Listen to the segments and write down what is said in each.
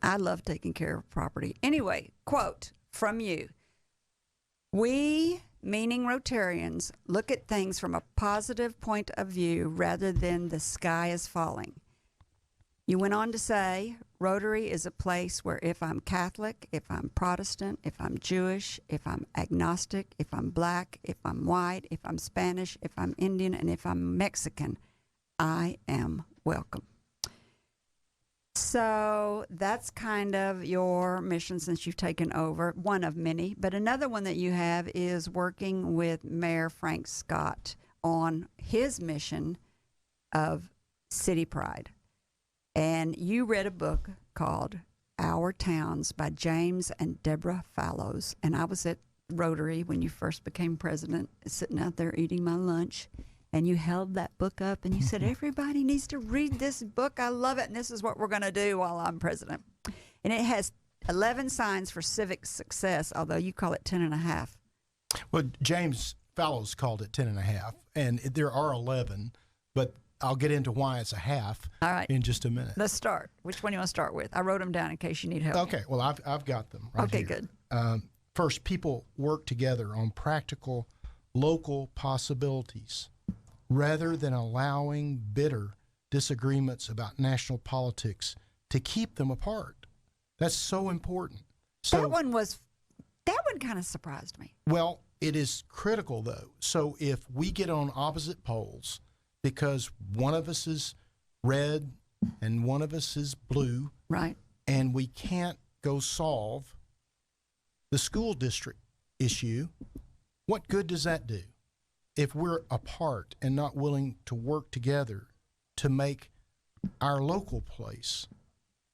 I love taking care of property. Anyway, quote from you. We, meaning Rotarians, look at things from a positive point of view rather than the sky is falling. You went on to say, Rotary is a place where if I'm Catholic, if I'm Protestant, if I'm Jewish, if I'm agnostic, if I'm black, if I'm white, if I'm Spanish, if I'm Indian, and if I'm Mexican, I am welcome. So that's kind of your mission since you've taken over, one of many. But another one that you have is working with Mayor Frank Scott on his mission of City Pride. And you read a book called Our Towns by James and Deborah Fallows. And I was at Rotary when you first became president, sitting out there eating my lunch. And you held that book up and you said, everybody needs to read this book. I love it. And this is what we're going to do while I'm president. And it has 11 signs for civic success, although you call it 10 and a half. Well, James Fallows called it 10 and a half. And there are 11, but I'll get into why it's a half in just a minute. Let's start. Which one do you want to start with? I wrote them down in case you need help. Okay. Well, I've got them right here. Okay, good. First, people work together on practical local possibilities rather than allowing bitter disagreements about national politics to keep them apart. That's so important. So that one kind of surprised me. Well, it is critical, though. So if we get on opposite poles because one of us is red and one of us is blue, right, and we can't go solve the school district issue, what good does that do? If we're apart and not willing to work together to make our local place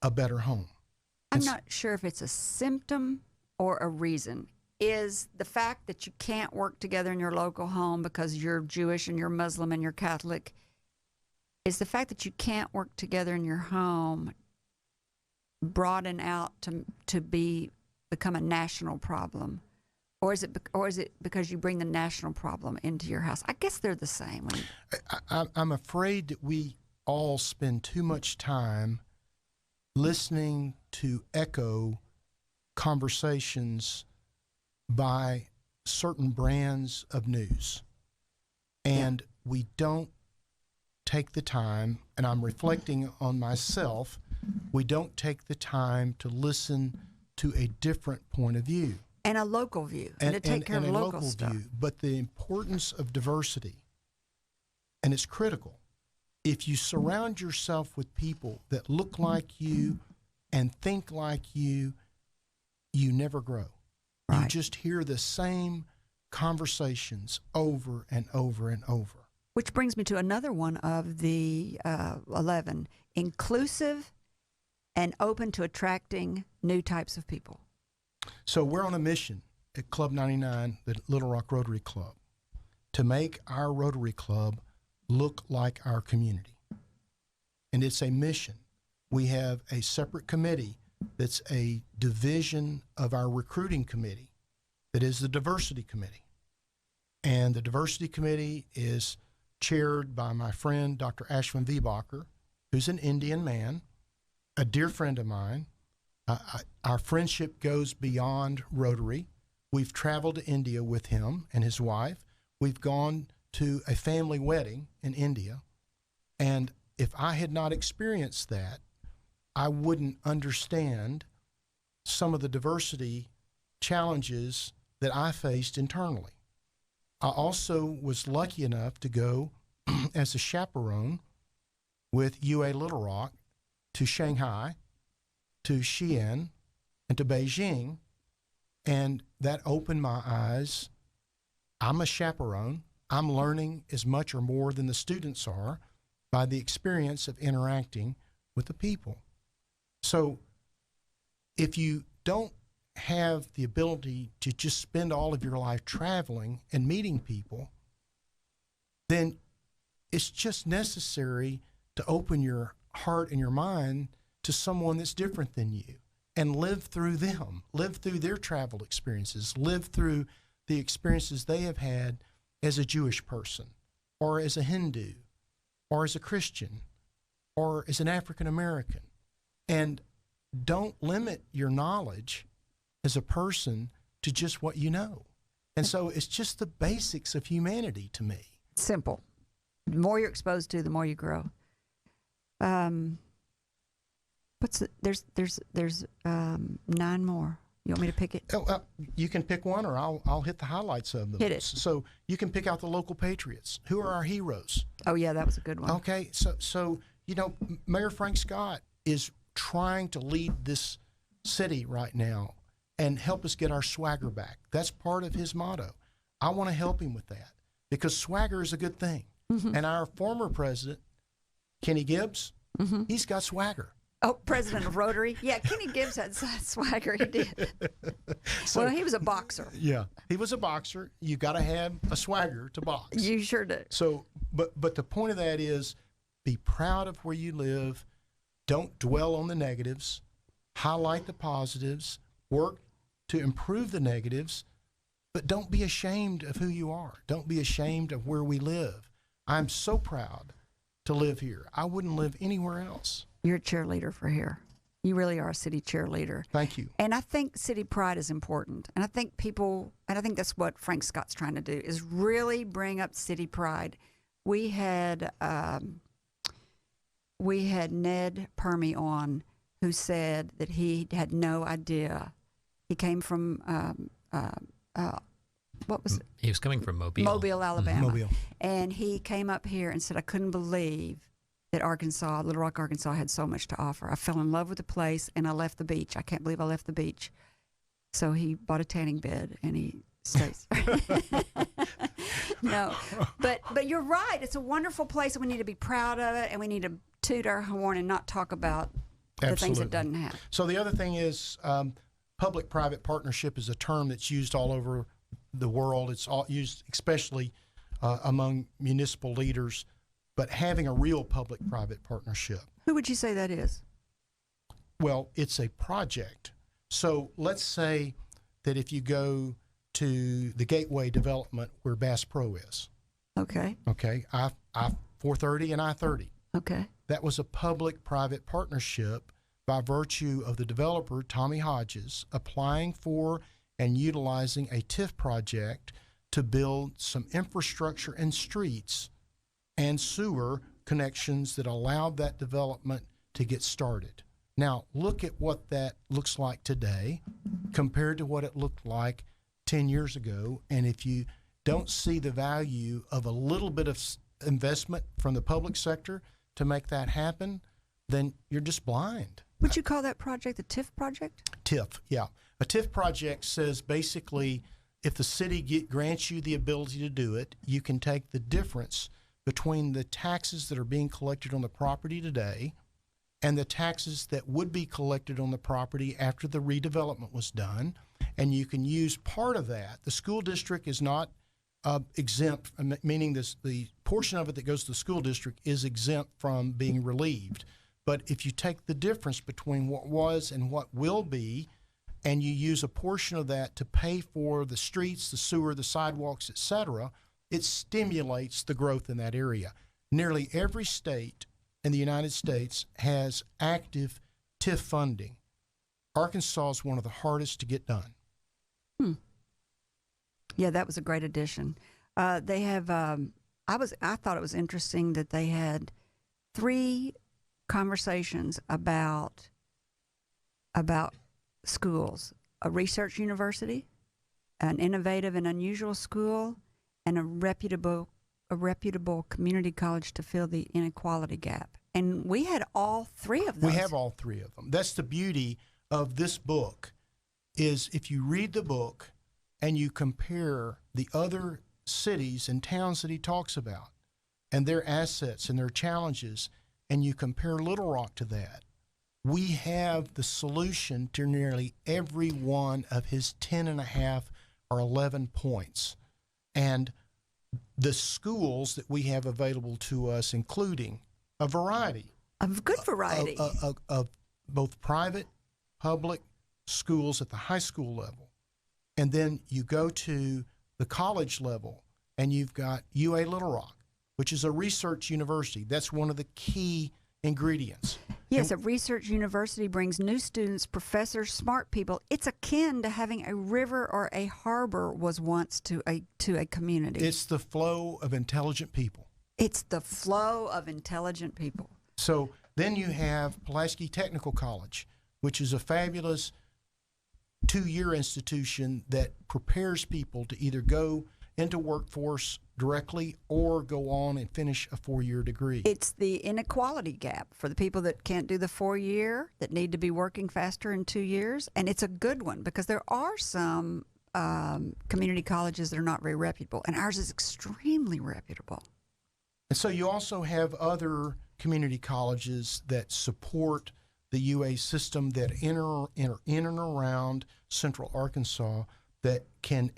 a better home. I'm not sure if it's a symptom or a reason. Is the fact that you can't work together in your local home because you're Jewish and you're Muslim and you're Catholic, is the fact that you can't work together in your home broaden out to become a national problem? Or is it because you bring the national problem into your house? I guess they're the same. I'm afraid that we all spend too much time listening to echo conversations by certain brands of news. And we don't take the time, and I'm reflecting on myself, we don't take the time to listen to a different point of view. And a local view, and to take care of local stuff. View, but the importance of diversity, and it's critical. If you surround yourself with people that look like you and think like you, you never grow. Right. You just hear the same conversations over and over and over. Which brings me to another one of the 11, inclusive and open to attracting new types of people. So we're on a mission at Club 99, the Little Rock Rotary Club, to make our Rotary Club look like our community. And it's a mission. We have a separate committee that's a division of our recruiting committee that is the diversity committee. And the diversity committee is chaired by my friend, Dr. Ashwin Viebacher, who's an Indian man, a dear friend of mine. Our friendship goes beyond Rotary. We've traveled to India with him and his wife. We've gone to a family wedding in India. And if I had not experienced that, I wouldn't understand some of the diversity challenges that I faced internally. I also was lucky enough to go as a chaperone with UA Little Rock to Shanghai, to Xi'an, and to Beijing, and that opened my eyes. I'm a chaperone. I'm learning as much or more than the students are by the experience of interacting with the people. So if you don't have the ability to just spend all of your life traveling and meeting people, then it's just necessary to open your heart and your mind to someone that's different than you and live through them, live through their travel experiences, live through the experiences they have had as a Jewish person or as a Hindu or as a Christian or as an African American. And don't limit your knowledge as a person to just what you know. And so it's just the basics of humanity to me. Simple. The more you're exposed to, the more you grow. There's 9 more. You want me to pick it? You can pick one, or I'll hit the highlights of them. Hit it. So you can pick out the local patriots. Who are our heroes? Oh yeah, that was a good one. Okay, so Mayor Frank Scott is trying to lead this city right now and help us get our swagger back. That's part of his motto. I want to help him with that because swagger is a good thing. Mm-hmm. And our former president, Kenny Gibbs, he's got swagger. Oh, president of Rotary. Yeah, Kenny Gibbs had swagger. He did. Well, he was a boxer. Yeah, he was a boxer. You got to have a swagger to box. You sure do. So, but the point of that is, be proud of where you live. Don't dwell on the negatives. Highlight the positives. Work to improve the negatives. But don't be ashamed of who you are. Don't be ashamed of where we live. I'm so proud to live here. I wouldn't live anywhere else. You're a cheerleader for here. You really are a city cheerleader. Thank you. And I think city pride is important. And I think that's what Frank Scott's trying to do, is really bring up city pride. We had Ned Permy on, who said that he had no idea. He came from what was it? He was coming from Mobile. Mobile, Alabama. Mobile. And he came up here and said, I couldn't believe that Little Rock, Arkansas had so much to offer. I fell in love with the place and I left the beach. I can't believe I left the beach. So he bought a tanning bed and he stays. No, but you're right. It's a wonderful place and we need to be proud of it and we need to toot our horn and not talk about the things it doesn't have. So the other thing is public-private partnership is a term that's used all over the world. It's used especially among municipal leaders, but having a real public-private partnership. Who would you say that is? Well, it's a project. So let's say that if you go to the Gateway development where Bass Pro is. Okay. Okay, I-430 and I-30. Okay. That was a public-private partnership by virtue of the developer, Tommy Hodges, applying for and utilizing a TIF project to build some infrastructure and streets and sewer connections that allowed that development to get started. Now, look at what that looks like today compared to what it looked like 10 years ago. And if you don't see the value of a little bit of investment from the public sector to make that happen, then you're just blind. Would you call that project the TIF project? TIF, yeah. A TIF project says basically if the city grants you the ability to do it, you can take the difference between the taxes that are being collected on the property today and the taxes that would be collected on the property after the redevelopment was done, and you can use part of that. The school district is not exempt, meaning the portion of it that goes to the school district is exempt from being relieved. But if you take the difference between what was and what will be, and you use a portion of that to pay for the streets, the sewer, the sidewalks, et cetera, it stimulates the growth in that area. Nearly every state in the United States has active TIF funding. Arkansas is one of the hardest to get done. Yeah, that was a great addition. They have. I thought it was interesting that they had 3 conversations about schools: a research university, an innovative and unusual school, and a reputable community college to fill the inequality gap. And we had all 3 of those. We have all 3 of them. That's the beauty of this book, is if you read the book and you compare the other cities and towns that he talks about and their assets and their challenges, and you compare Little Rock to that, we have the solution to nearly every one of his 10.5 or 11 points. And the schools that we have available to us, including a variety. A good variety. Of both private, public schools at the high school level. And then you go to the college level, and you've got UA Little Rock, which is a research university. That's one of the key ingredients. Yes, a research university brings new students, professors, smart people. It's akin to having a river or a harbor was once to a community. It's the flow of intelligent people. It's the flow of intelligent people. So then you have Pulaski Technical College, which is a fabulous 2-year institution that prepares people to either go into workforce directly or go on and finish a 4-year degree. It's the inequality gap for the people that can't do the 4-year, that need to be working faster in 2 years. And it's a good one because there are some community colleges that are not very reputable, and ours is extremely reputable. And so you also have other community colleges that support the UA system that enter in and around Central Arkansas that can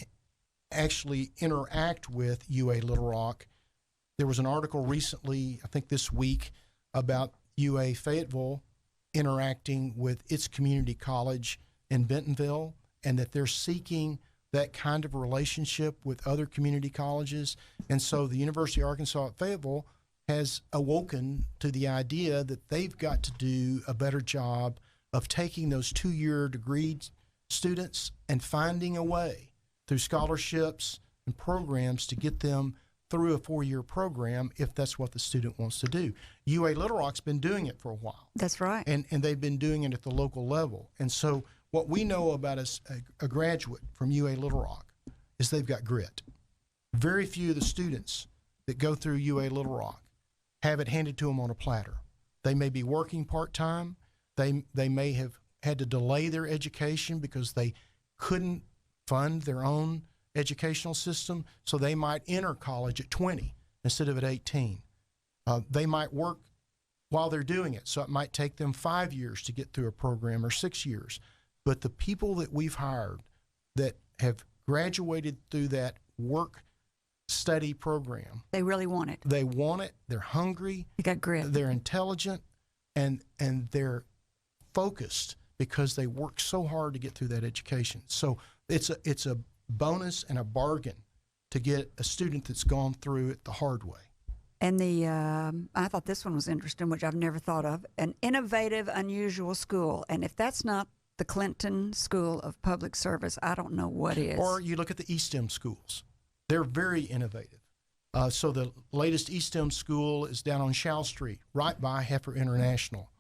actually interact with UA Little Rock. There was an article recently, I think this week, about UA Fayetteville interacting with its community college in Bentonville, and that they're seeking that kind of relationship with other community colleges. And so the University of Arkansas at Fayetteville has awoken to the idea that they've got to do a better job of taking those 2-year degree students and finding a way through scholarships and programs to get them through a 4-year program if that's what the student wants to do. UA Little Rock's been doing it for a while. That's right. And they've been doing it at the local level. And so what we know about a graduate from UA Little Rock is they've got grit. Very few of the students that go through UA Little Rock have it handed to them on a platter. They may be working part-time. They may have had to delay their education because they couldn't fund their own educational system, so they might enter college at 20 instead of at 18. They might work while they're doing it, so it might take them 5 years to get through a program or 6 years. But the people that we've hired that have graduated through that work study program, they really want it. They want it. They're hungry. They got grit. They're intelligent, and they're focused because they work so hard to get through that education. So it's a bonus and a bargain to get a student that's gone through it the hard way. And I thought this one was interesting, which I've never thought of, an innovative, unusual school. And if that's not the Clinton School of Public Service, I don't know what is. Or you look at the eSTEM schools. They're very innovative. So the latest eSTEM school is down on Shao Street, right by Heifer International.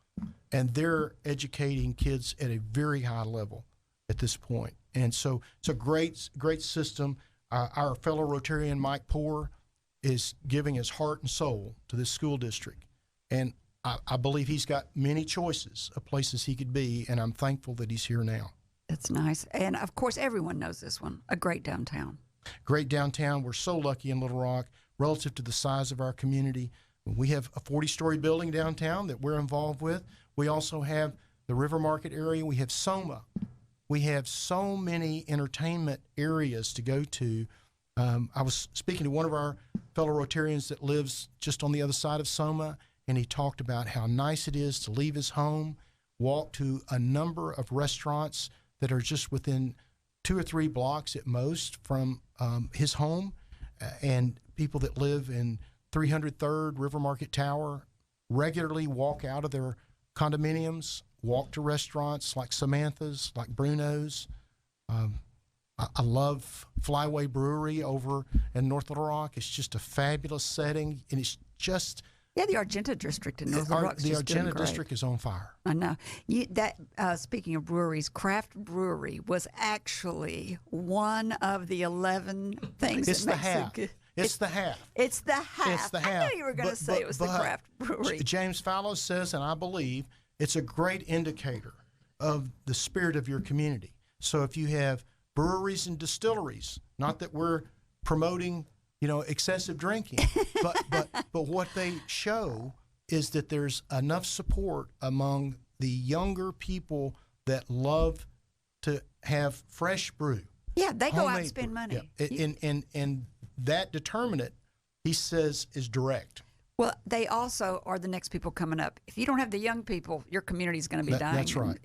And they're educating kids at a very high level at this point. And so it's a great system. Our fellow Rotarian, Mike Poore, is giving his heart and soul to this school district. And I believe he's got many choices of places he could be, and I'm thankful that he's here now. That's nice. And, of course, everyone knows this one, a great downtown. Great downtown. We're so lucky in Little Rock relative to the size of our community. We have a 40-story building downtown that we're involved with. We also have the River Market area. We have Soma. We have so many entertainment areas to go to. I was speaking to one of our fellow Rotarians that lives just on the other side of Soma, and he talked about how nice it is to leave his home, walk to a number of restaurants that are just within 2 or 3 blocks at most from his home, and people that live in 303rd River Market Tower regularly walk out of their condominiums, walk to restaurants like Samantha's, like Bruno's. I love Flyway Brewery over in North Little Rock. It's just a fabulous setting, and it's just... Yeah, the Argenta district in North Little Rock is the just doing Argenta great. district is on fire. I know. Speaking of breweries, Craft Brewery was actually one of the 11 things It's that the makes half. it good. It's the half. It's the half. It's the half. I knew you were going to say it was the Craft Brewery. James Fallows says, and I believe, it's a great indicator of the spirit of your community. So if you have breweries and distilleries, not that we're promoting, excessive drinking, but what they show is that there's enough support among the younger people that love to have fresh brew. Yeah, they go out and Homemade spend brew. money. Yeah. And that determinant, he says, is direct. Well, they also are the next people coming up. If you don't have the young people, your community's going to be dying. That's right.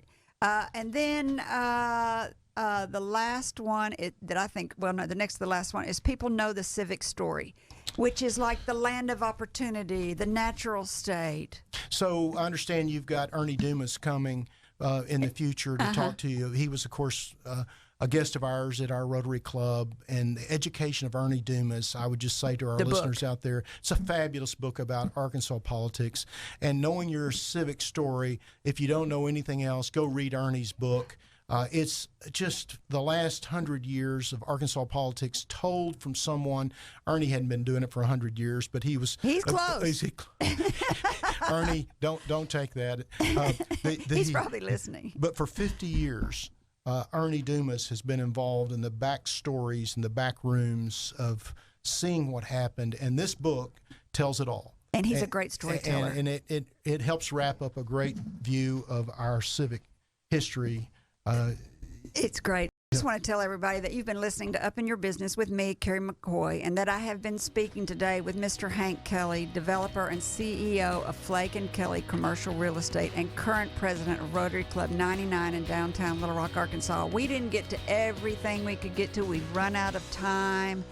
And then the last one the next to the last one is people know the Civic Story. Which is like the land of opportunity, the natural state. So I understand you've got Ernie Dumas coming in the future to talk to you. He was, of course, a guest of ours at our Rotary Club. And the education of Ernie Dumas, I would just say to our listeners out there, it's a fabulous book about Arkansas politics. And knowing your civic story, if you don't know anything else, go read Ernie's book. It's just the last 100 years of Arkansas politics told from someone. Ernie hadn't been doing it for 100 years, but he's close. Ernie, don't take that. He's probably listening. But for 50 years, Ernie Dumas has been involved in the back stories and the back rooms of seeing what happened, and this book tells it all. And he's a great storyteller. And it helps wrap up a great view of our civic history. It's great. I just want to tell everybody that you've been listening to Up in Your Business with me, Kerry McCoy, and that I have been speaking today with Mr. Hank Kelley, developer and CEO of Flake & Kelley Commercial Real Estate and current president of Rotary Club 99 in downtown Little Rock, Arkansas. We didn't get to everything we could get to. We've run out of time.